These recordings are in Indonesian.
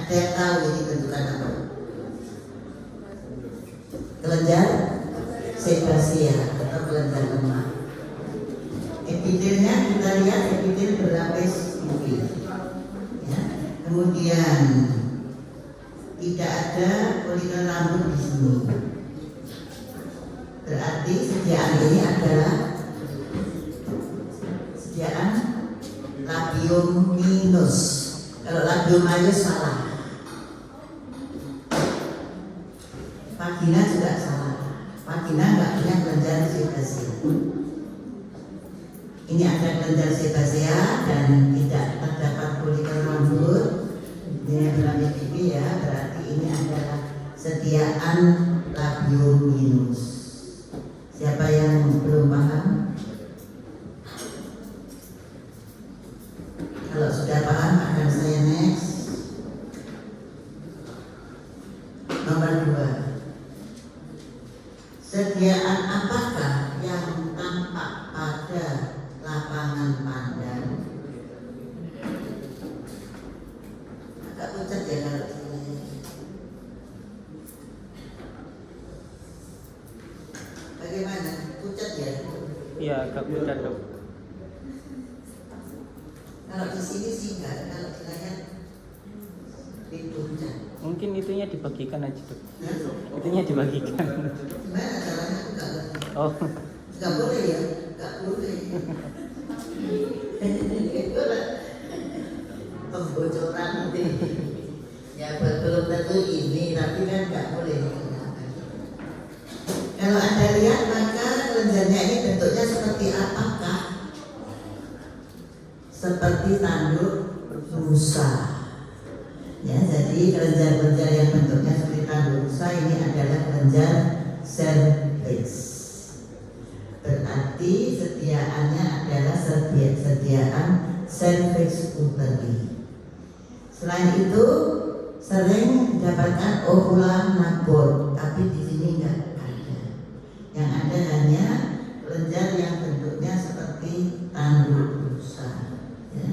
Ada yang tahu ini bentukan apa? Kelenjar sebasia atau kelenjar lemak. Epidelnya kita lihat epidel berlapis putih. Ya. Kemudian tidak ada kulitan rambut di sini. Berarti sediaan ini adalah sediaan labium minus. Kalau labium majus salah. Vagina juga salah. Vagina nggak punya kelenjar sebasia. Ini ada kelenjar sebasia dan tidak terdapat kulitan rambut. Ini berarti pipi ya. Berarti ini adalah sediaan labium minus. Siapa yang belum paham? Kalau sudah paham akan saya next. Nomor 2. Sediaan apakah yang tampak pada lapangan pandan? Agak pucat ya kalau ini. Bagaimana? Pucat ya? Iya, agak pucat dok. Kalau di sini sih enggak, kalau di layar di puncak. Mungkin itunya dibagikan aja dok. Nah, Itunya dibagikan. gimana caranya aku enggak ngerti. Oh, Enggak boleh ya? Enggak boleh. Pembocoran nanti. Ya belum tentu ini, tapi kan enggak boleh. Kalau Anda lihat maka kelenjarnya ini bentuknya seperti apakah? Seperti tanduk rusa. Ya, jadi kelenjar-kelenjar yang bentuknya seperti tanduk rusa ini adalah kelenjar cervix. Berarti sediaannya adalah sediaan cervix uteri. Selain itu sering didapatkan ovula nabor, tapi di sini enggak ada. Yang ada hanya kelenjar yang bentuknya seperti tanduk rusa. Ya.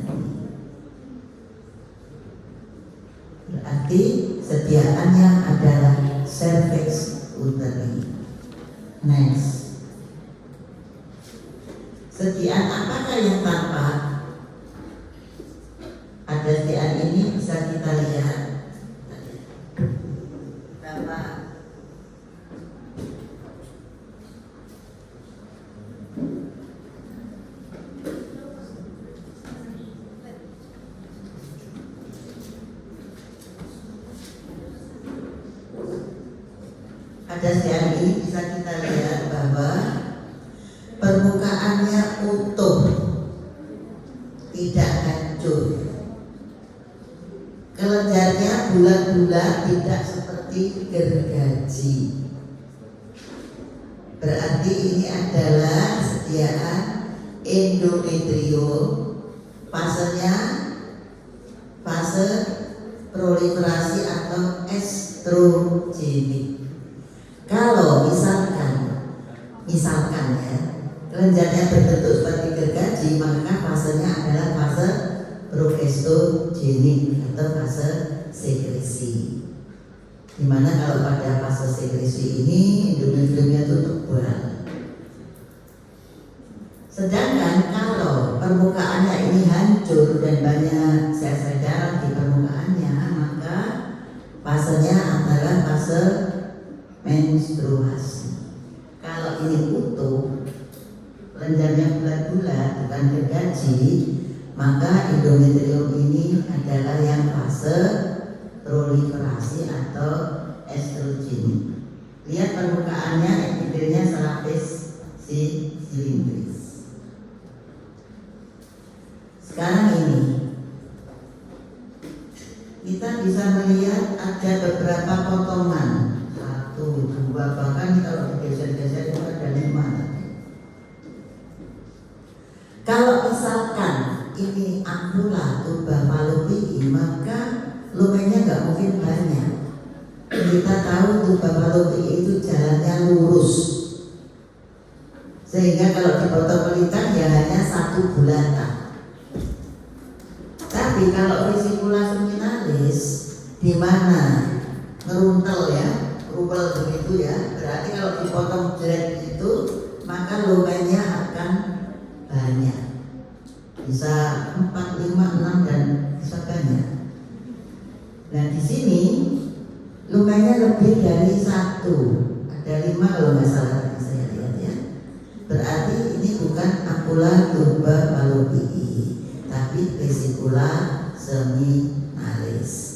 Berarti sediaannya adalah cervix uteri. Next. Sediaan apakah yang tampak? Ada sediaan ini bisa kita lihat. Tampak. Ada sediaan ini bisa kita lihat bahwa permukaannya utuh, tidak hancur. Kelenjarnya bulat-bulat, tidak seperti gergaji. Berarti ini adalah sediaan endometrium. Fasenya fase proliferasi atau estrogenik. Kalau misalkan ya, kelenjarnya berbentuk seperti gergaji, maka fasenya adalah fase progestogenik atau fase sekresi. Dimana kalau pada fase sekresi ini endometriumnya itu tebal. Sedangkan kalau permukaannya ini hancur dan banyak sel-sel darah di permukaannya, maka fasenya adalah fase menstruasi. Kalau ini utuh, kelenjarnya bulat-bulat bukan gergaji, maka endometrium ini adalah yang fase proliferasi atau estrogen. Lihat permukaannya, epidelnya selapis silindris. Sekarang ini kita bisa melihat ada beberapa potongan, 1, 2, bahkan kalau digeser-geser itu ada 5. Kalau misalkan ini ampulla tuba fallopiae, maka lumennya nggak mungkin banyak. Kita tahu tuba fallopiae itu jalannya lurus, sehingga kalau dipotong melintang ya hanya 1 bulatan. Tapi kalau vesicula seminalis di mana ngeruntel ya, rubel begitu ya, berarti kalau dipotong jelek itu maka lumenya akan banyak, bisa 4, 5, 6 dan bisa banyak. Nah di sini lumenya lebih dari 1, ada 5 kalau nggak salah tadi saya lihat ya. Berarti ini bukan Ampulla tuberculosis, tapi vesicula seminalis.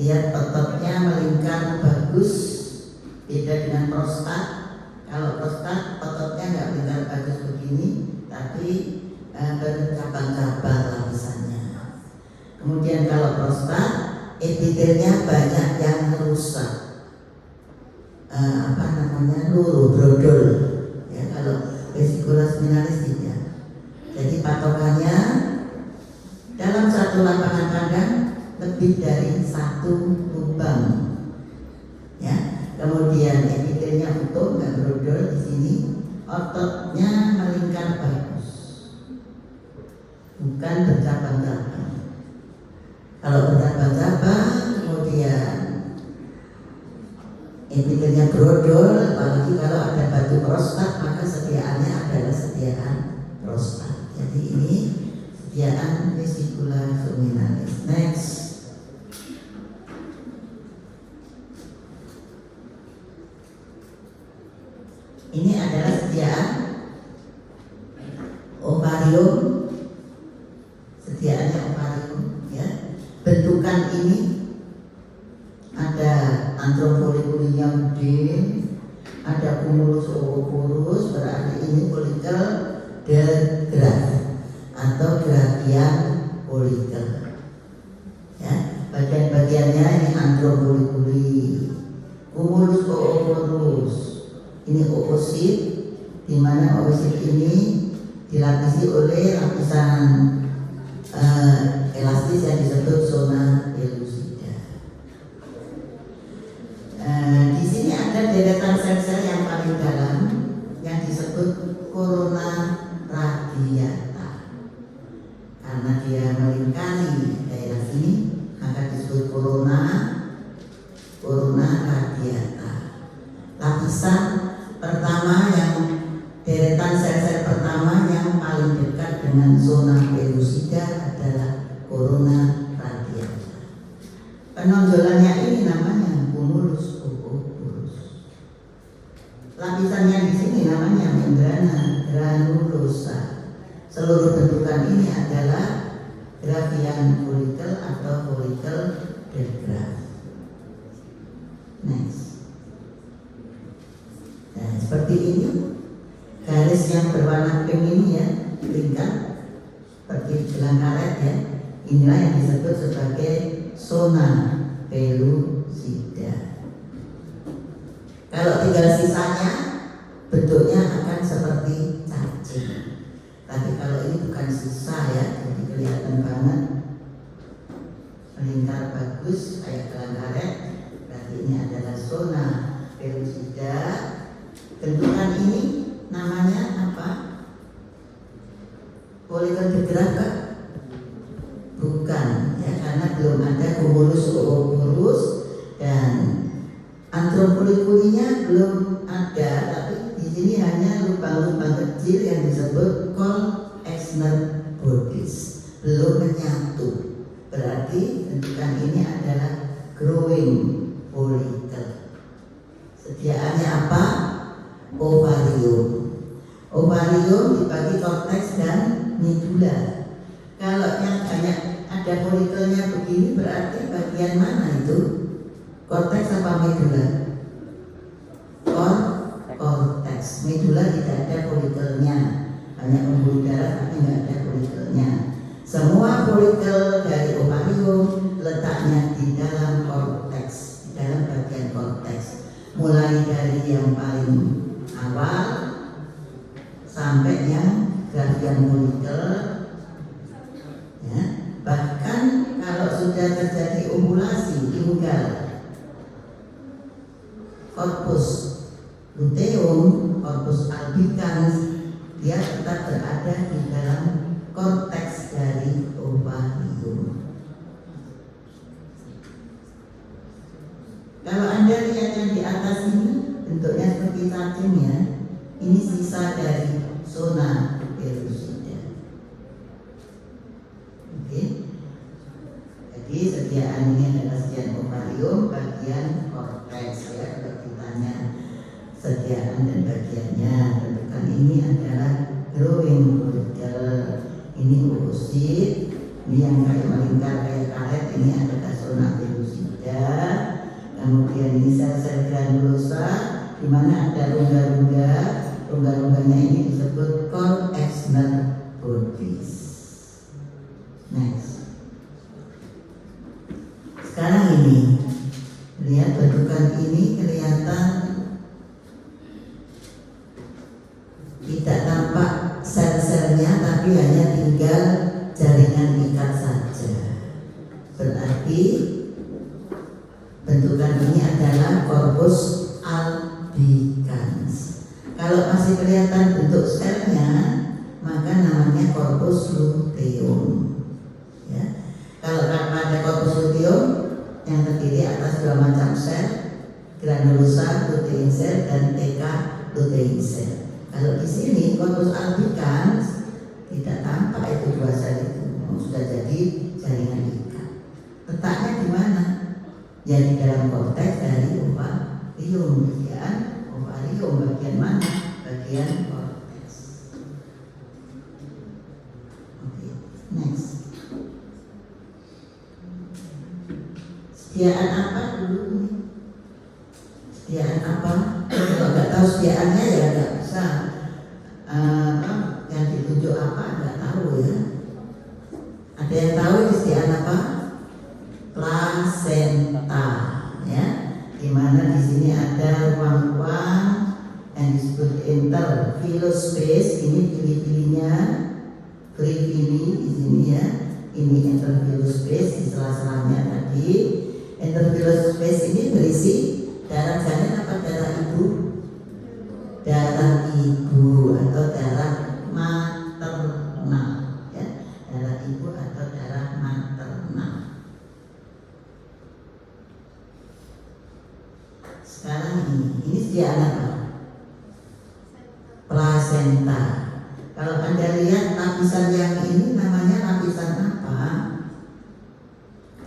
Lihat ototnya melingkar bagus, beda dengan prostat. Kalau prostat ototnya nggak melingkar bagus begini, tapi bercabang-cabang lapisannya. Kemudian kalau prostat, epitelnya banyak yang rusak, luru, brodol. Ya, kalau vesicula seminalis tidak. Jadi patokannya dalam satu lapangan kandang lebih dari 1 lubang. Ya, kemudian epitelnya utuh, nggak brodol di sini. Ototnya melingkar bagus, bukan bercabang-cabang. Kalau bercabang-cabang, kemudian epitelnya brodol, apalagi kalau ada batu prostat, maka sediaannya adalah sediaan prostat. Jadi ini sediaan vesicula seminalis. Next. Ini adalah sediaan ovarium, sediaannya ovarium ya. Bentukan ini ada antropofolikulnya gede, ada cumulus ovoporus, berarti ini folikel degrad atau gradian folikel. Ya, bagian-bagiannya ini antrofolikuli, cumulus ovoporus. Ini oosit, di mana oosit ini dilapisi oleh lapisan elastis yang disebut zona pellucida. Di sini ada deretan sel-sel yang paling dalam yang disebut corona radiata. Karena dia melingkari daerah sini, maka disebut corona radiata. Lapisan pertama yang deretan sel-sel pertama yang paling dekat dengan zona pellucida adalah corona radiata. Penonjolannya ini namanya cumulus ovoporus. Lapisannya di sini namanya membrana granulosa. Seluruh bentukan ini adalah gradian folikel atau folikel degrad. Next. Nah, seperti ini garis yang berwarna pink ini ya, lingkar seperti gelang karet ya. Inilah yang disebut sebagai zona pellucida. Kalau tinggal sisanya bentuknya akan seperti cacing. Tapi kalau ini bukan sisa ya, jadi kelihatan banget melingkar bagus kayak gelang karet. Berarti ini adalah zona pellucida. Bentukan ini namanya apa? Folikel degrad kan? Bukan ya, karena belum ada cumulus ovoporus dan antropofolikulnya belum ada, tapi di sini hanya lubang-lubang kecil yang disebut Kohl-Exner bodies, belum menyatu. Berarti bentukan ini adalah growing folicle. Sediaannya apa? Ovarium. Ovarium dibagi korteks dan medula. Kalau yang banyak ada folikelnya begini berarti bagian mana itu? Korteks apa medula? Korteks. Medula tidak ada folikelnya, hanya pembuluh darah tapi tidak ada folikelnya. Semua folikel dari ovarium letaknya di dalam korteks, di dalam bagian korteks. Mulai dari yang paling awal sampai yang gradian folikel ya. Bahkan kalau sudah terjadi ovulasi tinggal corpus luteum, corpus albicans, dia tetap berada di dalam korteks dari ovarium. yang di atas ini bentuknya seperti cacing ya. Ini sisa dari zona pellucida. Oke. Jadi sediaan ini adalah sediaan ovarium, bagian korteks ya. Kalau ditanya sediaan dan bagiannya, tentukan ini adalah growing bordel. Ini oosit, ini yang kayak melingkar kayak karet, ini adalah zona pellucida. Kemudian ini sel-sel granulosa, di mana ada rongga-rongga. Rongga-rongganya ini disebut coexner bodies. Next. Sekarang ini, lihat bentukan ini kelihatan tidak tampak sel-selnya, tapi hanya tinggal jaringan ikat saja. Berarti bentukan ini adalah corpus albicans. Kalau masih kelihatan bentuk selnya, maka namanya corpus luteum. Ya. Kalau pada corpus luteum yang terdiri atas dua macam sel, granulosa lutein sel dan TK lutein sel. Kalau di sini corpus albicans tidak tampak itu dua sel itu, sudah jadi jaringan ikat. Letaknya di mana? Ya di dalam korteks dari ovarium, bagian ovarium, bagian mana? Bagian korteks. Oke, next. Sediaan apa dulu? Sediaan apa? Kalau nggak tahu sediaannya ya nggak bisa. Yang ditunjuk apa nggak tahu ya. Ada yang tahu sediaan apa? Plasenta, ya. Dimana di sini ada ruang-ruang yang disebut intervillous space. Ini pilih-pilihnya, ini di sini ya. Ini intervillous space di sela-selanya tadi. Intervillous space ini berisi darah janin apa darah ibu? Darah ibu atau darah maternal, ya. Darah ibu atau darah maternal. Sekarang ini sediaan apa? Plasenta. Kalau Anda lihat lapisan yang ini namanya lapisan apa?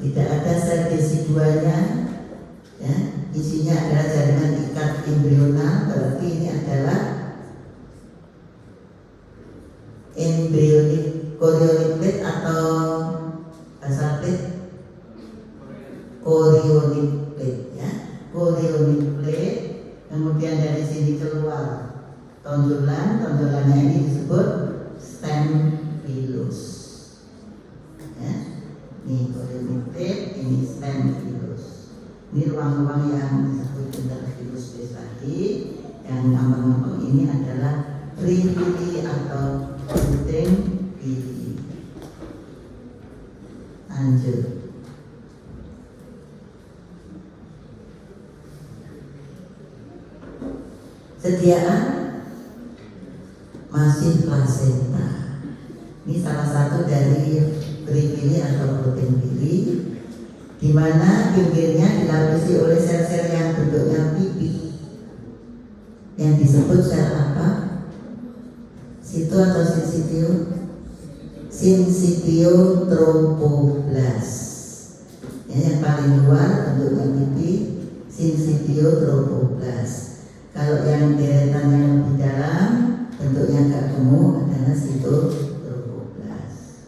Tidak ada sel desiduanya, ya. Isinya adalah jaringan ikat embrional, berarti ini adalah embryonic chorionic plate atau bahasa plate chorionic plate, ya. Chorionic plate. Kemudian dari sini keluar tonjolannya ini disebut stem pilus, ya. Ini chorionic plate, ini stem pilus. Ini ruang-ruang yang disebut intervillous space tadi. Yang ngambang-ngambang ini adalah free atau lutein pili. Lanjut. Sediaan masih plasenta. Ini salah satu dari free atau protein pili, di mana pinggirnya dilapisi oleh sel-sel yang bentuknya pipi, yang disebut sel apa? Situ atau sinsitio? Sinsitiotropoblast. Ya, yang paling luar bentuknya pipi, sinsitiotropoblast. Kalau yang deretan yang lebih dalam bentuknya agak gemuk adalah sitotropoblast.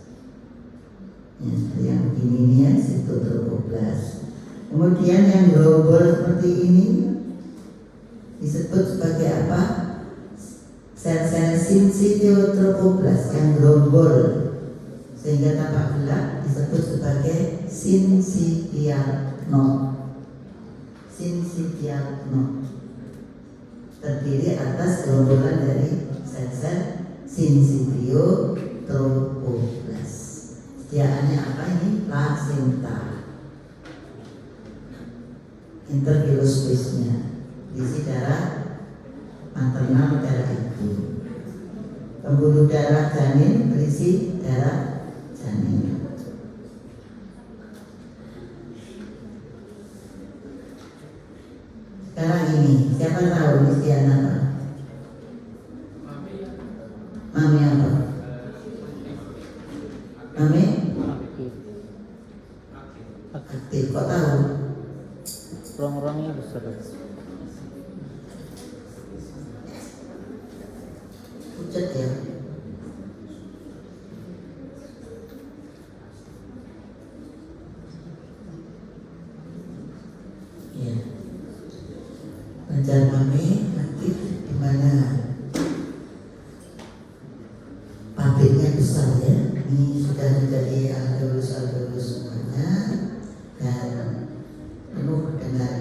Ya, seperti yang begini ini ya, sitotropoblast. Kemudian yang gerombol seperti ini disebut sebagai apa? Sel-sel sinsitiotropoblast yang gerombol sehingga tampak gelap disebut sebagai syncytial knot. Syncytial knot terdiri atas gerombolan dari sel-sel sinsitiotropoblast. Sediaannya apa ini? Plasenta. Intervillous space-nya diisi darah maternal, darah ibu. Pembuluh darah janin berisi darah janin. Sekarang ini, siapa tahu istilah apa? Mami apa? Mami? Aktif, kok tahu? Ruang-ruangnya besar. Pucat ya? Iya. Pacar Mami aktif di mana? Pabriknya besar ya. Ini sudah menjadi alus semuanya dan penuh dengan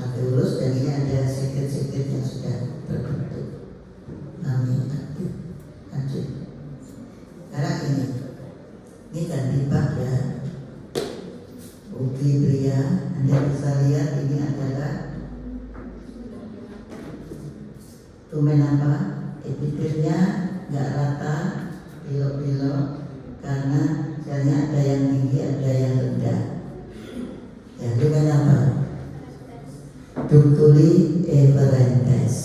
alus, dan ini ada sekret-sekret yang sudah terbentuk. Mami aktif, lanjut. Sekarang ini ganti bab ya. Uki pria, Anda bisa lihat ini adalah tumen apa? Epitelnya nggak rata, belok-belok, karena selnya ada yang tinggi, ada yang rendah. Ya, tumen apa? Ductuli efferentes,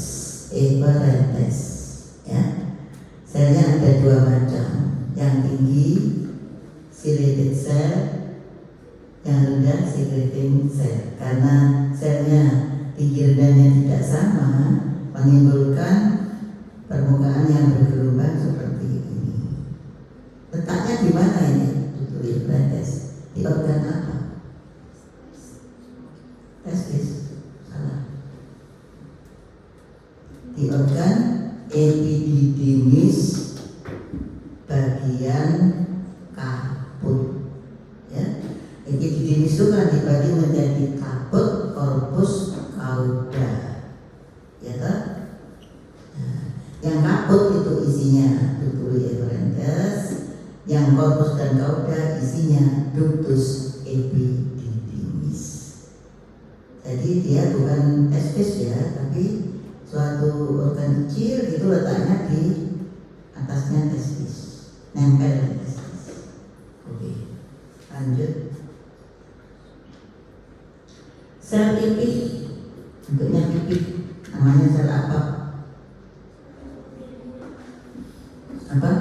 ya. Selnya ada dua macam, yang tinggi secreting cell, yang rendah secreting cell. Karena selnya tinggi rendahnya tidak sama, menimbulkan permukaan yang bergelombang seperti ini. Letaknya di mana ini? Ductuli efferentes di organ apa? Testis. Salah. Di organ epididymis bagian kaput ya. Epididymis itu kan dibagi menjadi kaput, korpus, kauda ya toh? Nah, yang kaput itu isinya ductuli efferentes, yang korpus dan kauda isinya ductus epididymis. Jadi dia bukan testis ya, tapi suatu organ kecil itu letaknya di atasnya testis, nempel di testis. Oke, lanjut. Sel pipih, bentuknya pipih, namanya sel apa? Apa?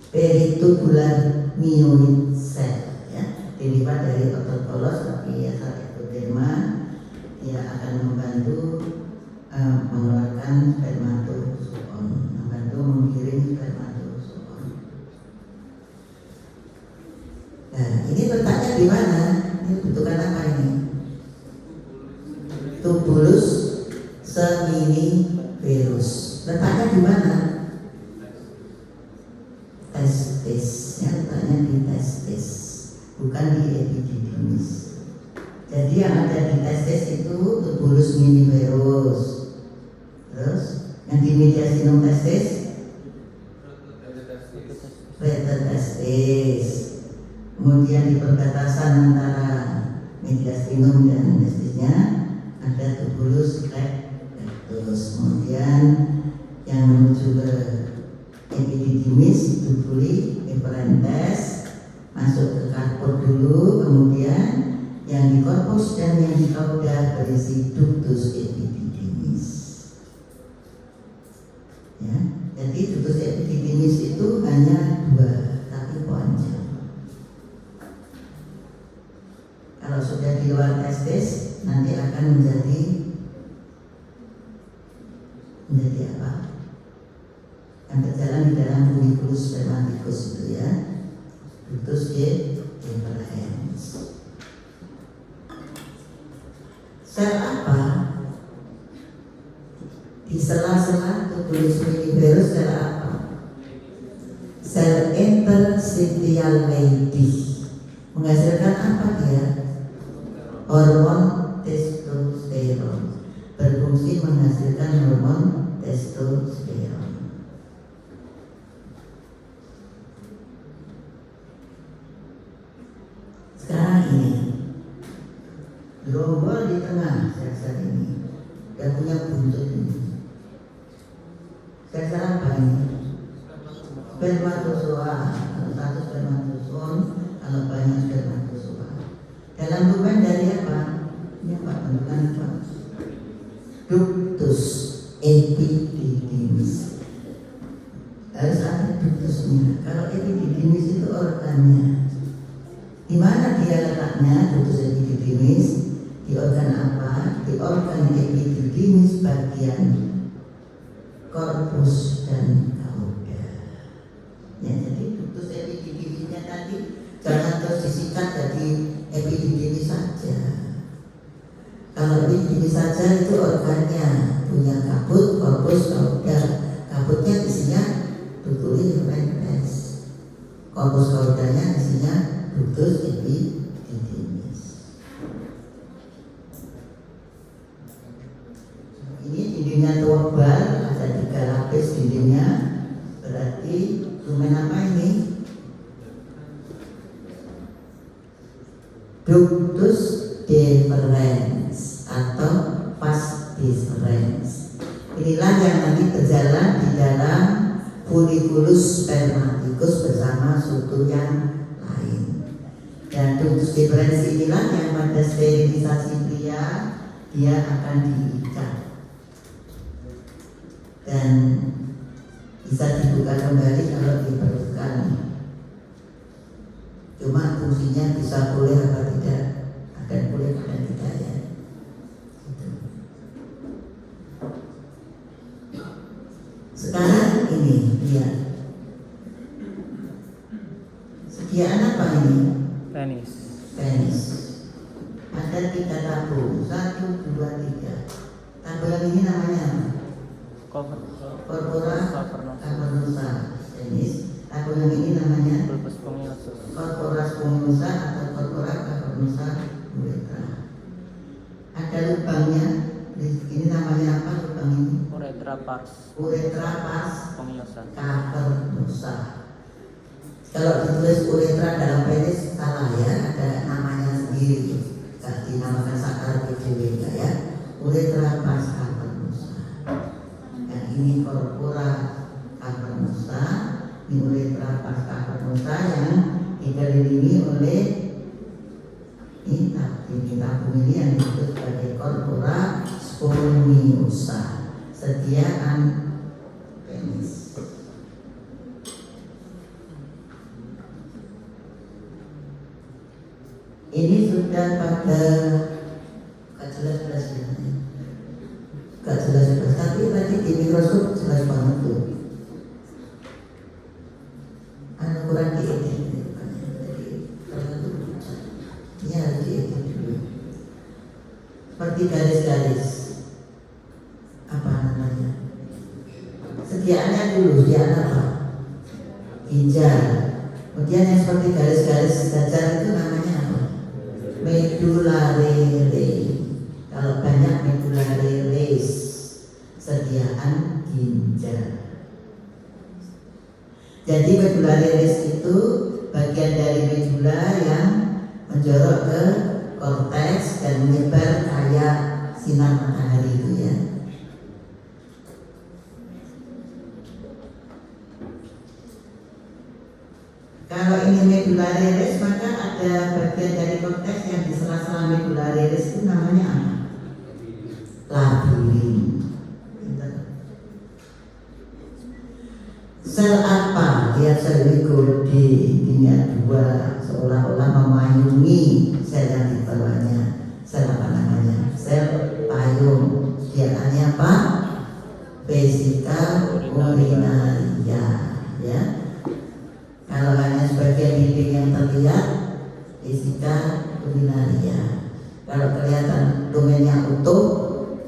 Peritubular myoid cell ya, dilipat dari otot polos tapi asal ektoderma, dia akan membantu mengeluarkan spermatozoon, membantu menggiring spermatozoon. Nah, ini letaknya di mana? Ini bentukan apa ini? Tubulus seminiferus. Letaknya di mana? Testisnya letaknya di testis, bukan di epididymis. Jadi yang ada di testis itu tubulus seminiferus. Terus yang di mediastinum testis, pretestis. Kemudian di perbatasan antara mediastinum dan testisnya ada tubulus rectus. Kemudian yang menuju ke epididymis, ductuli efferentes, masuk ke kaput dulu, kemudian yang di korpus dan yang di kauda berisi ductus epididymis. Ya, jadi ductus epididymis itu hanya dua, tapi panjang. Kalau sudah di luar testis, nanti akan menjadi apa? Yang berjalan di dalam funiculus spermaticus itu ya, ductus efferens. Sel apa? Di sela-sela tubulus seminiferus sel apa? Sel interstitial lady. Menghasilkan apa dia? Hormon testosteron. Berfungsi menghasilkan hormon testosteron. Sekarang ini gerombol di tengah sel-sel ini dan punya buntut ini. Sel-sel apa ini? Spermatozoa. Kalau satu spermatozoon, kalau banyak spermatozoon. namanya apa? Ductus epididymis. Harus ada ductusnya. Kalau epididymis itu organnya. Di mana dia letaknya ductus epididymis? Di organ apa? Di organ epididymis bagian korpus dan kauda. Ya, jadi ductus epididymisnya tadi jangan terus disingkat jadi epididymis saja. Kalau epididymis saja itu organnya punya kabut, korpus, kauda. Kabutnya isinya ductus efferens. Korpus kaudanya isinya ductus epididymis. Ini dindingnya tebal, ada 3 lapis dindingnya. Berarti lumen apa ini? Ductus deferens atau vas deferens. Inilah yang nanti berjalan di dalam funiculus spermaticus bersama sutu yang lain. Dan ductus deferens inilah yang pada sterilisasi pria dia akan diikat dan bisa dibuka kembali kalau diperlukan. Cuma fungsinya bisa boleh apa tidak, akan boleh dan tidak ya. Gitu. Sekarang ini lihat sediaan apa ini? Penis. Penis. Ada 3 tabung, 1, 2, 3. Tabung ini namanya apa? Corpora cavernosa. Penis. Tabung yang ini namanya Bulbus spongiosum. Corpora spongiosa atau Corpora cavernosa uretra. Ada lubangnya. Ini namanya apa lubang ini? Uretra pars Spongiosa spongiosa. cavernosa. Kalau ditulis uretra dalam penis salah ya, ada namanya sendiri. Tidak dinamakan sakar PDW ya. Uretra pars cavernosa. Yang ini Corpora cavernosa, ini uretra pars cavernosa yang dikelilingi oleh ini tabung ini yang disebut sebagai Corpora spongiosa, sediaan penis. Ini sudah pada gak jelas-jelas ya, gak jelas-jelas, tapi tadi di mikroskop jelas banget tuh. Kurang diedit, jadi terlalu ini harus diedit dulu. Seperti garis-garis, apa namanya? Sediaannya dulu, sediaan apa? Ginjal. Kemudian yang seperti garis-garis sejajar itu namanya apa? Medullare. Kalau banyak medullare res, sediaan ginjal. Jadi medullare res itu bagian dari medulla yang menjorok ke korteks dan menyebar kayak sinar matahari itu ya. Kalau ini medullare res, maka ada bagian dari korteks yang di sela-sela medullare res itu namanya apa? Labirin. Sel apa? Lihat sel ini gede, tinggal 2, seolah-olah memayungi sel yang di bawahnya. Sel apa namanya? Sel payung. Sediaannya apa? Vesika urinaria. Ya. Kalau hanya sebagian dinding yang terlihat, vesika urinaria. Kalau kelihatan domainnya utuh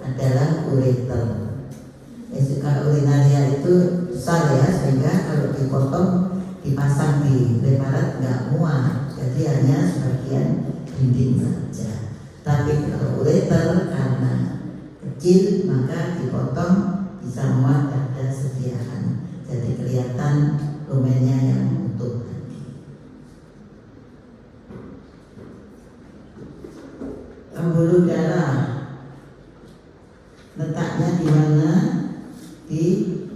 adalah ureter. Vesika urinaria itu besar ya, sehingga kalau dipotong dipasang di preparat nggak muat, jadi hanya sebagian dinding saja. Tapi kalau ureter karena kecil maka dipotong bisa muat, ada sediaan, jadi kelihatan lumennya yang utuh tadi. Pembuluh darah letaknya di mana? Di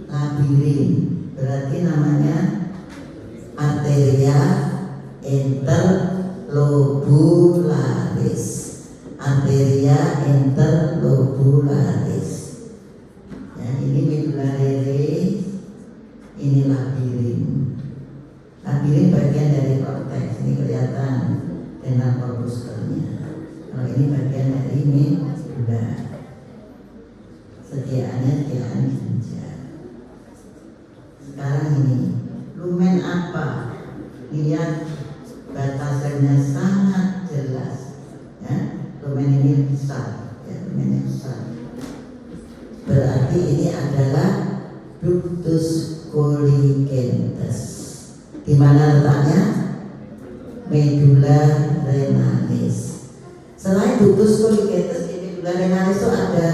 labirin, berarti namanya arteria interlobularis arteria interlobularis. Ya, ini medullaris, ini labirin. Labirin bagian dari korteks, ini kelihatan dengan corpuscle-nya. Kalau ini bagian dari medulla. Sediaannya sediaan ginjal. Sekarang ini lumen apa? Lihat batasannya sangat jelas. Ya, lumen ini besar, ya, lumennya besar. Berarti ini adalah ductus colligentus. Di mana letaknya? Medulla renalis. Selain ductus colligentus, di medulla renalis itu ada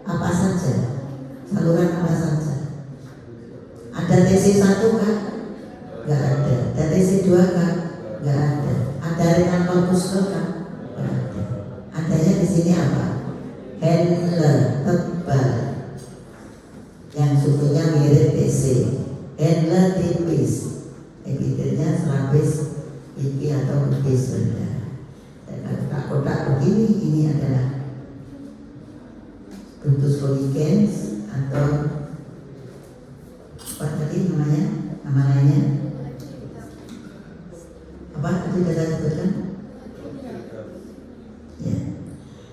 apa saja? Saluran apa saja? Ada TC1 kan? Gak ada. Ada TC2 kan? Gak ada. Ada renal corpuscle kan? Gak ada. Adanya di sini apa? Handle tebal yang susunya mirip TC. Handle tipis, epitelnya serabis pipi atau pubis rendah. Kotak-kotak begini, ini adalah ductus colligens atau apa tadi namanya? Nama lainnya apa tadi kita sebutkan? Ya.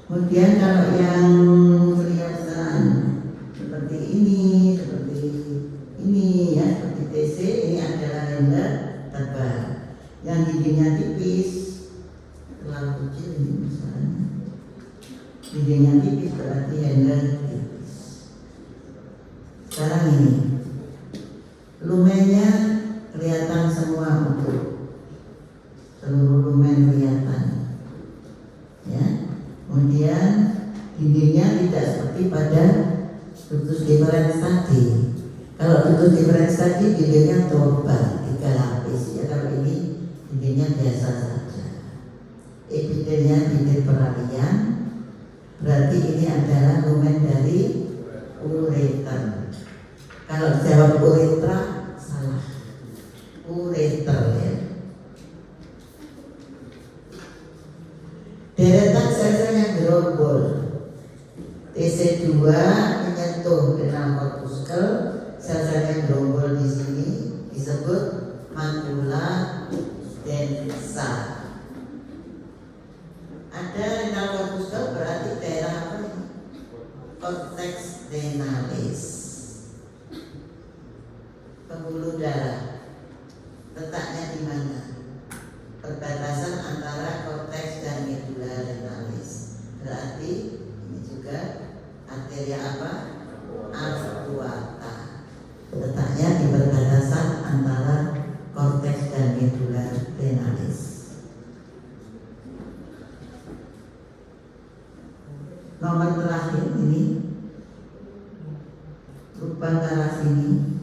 Kemudian kalau yang kelihatan seperti ini ya, seperti TC, ini adalah handle tebal. Yang dindingnya tipis, terlalu kecil ini misalnya. Dindingnya tipis berarti handle tipis. Sekarang ini lumennya kelihatan semua utuh, seluruh lumen kelihatan, ya. Kemudian dindingnya tidak seperti pada ductus deferens tadi. Kalau ductus deferens tadi dindingnya tebal, 3 lapis, ya. Kalau ini dindingnya biasa saja. Epitelnya bibir peralihan, berarti ini adalah lumen dari ureter. Kalau dijawab uretra salah, ureter, ya. Deretan sel-sel yang gerombol, TC2 menyentuh renal corpuscle, sel-sel yang gerombol di sini disebut macula densa. Ada renal corpuscle berarti daerah apa ini? Cortex renalis, pembuluh darah. Letaknya di mana? Perbatasan antara korteks dan medulla renalis. Berarti ini juga arteria apa? Arcuata. Letaknya di perbatasan antara korteks dan medulla renalis. Nomor terakhir ini lubang arah sini.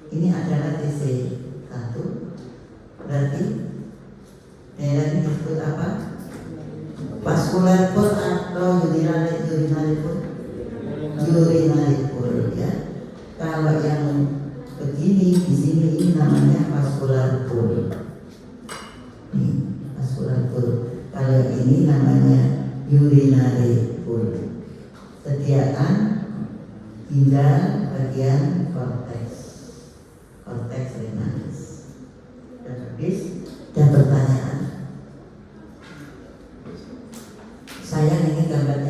Ini adalah TC1. Berarti daerah ini disebut apa? Vascular pool atau urinary pool? Urinary pool, ya. Kalau yang begini di sini ini namanya vascular pool. Ini vascular pool. Kalau ini namanya urinary pool. Sediaan ginjal bagian korteks renalis. Dan habis dan pertanyaan. Saya ingin gambar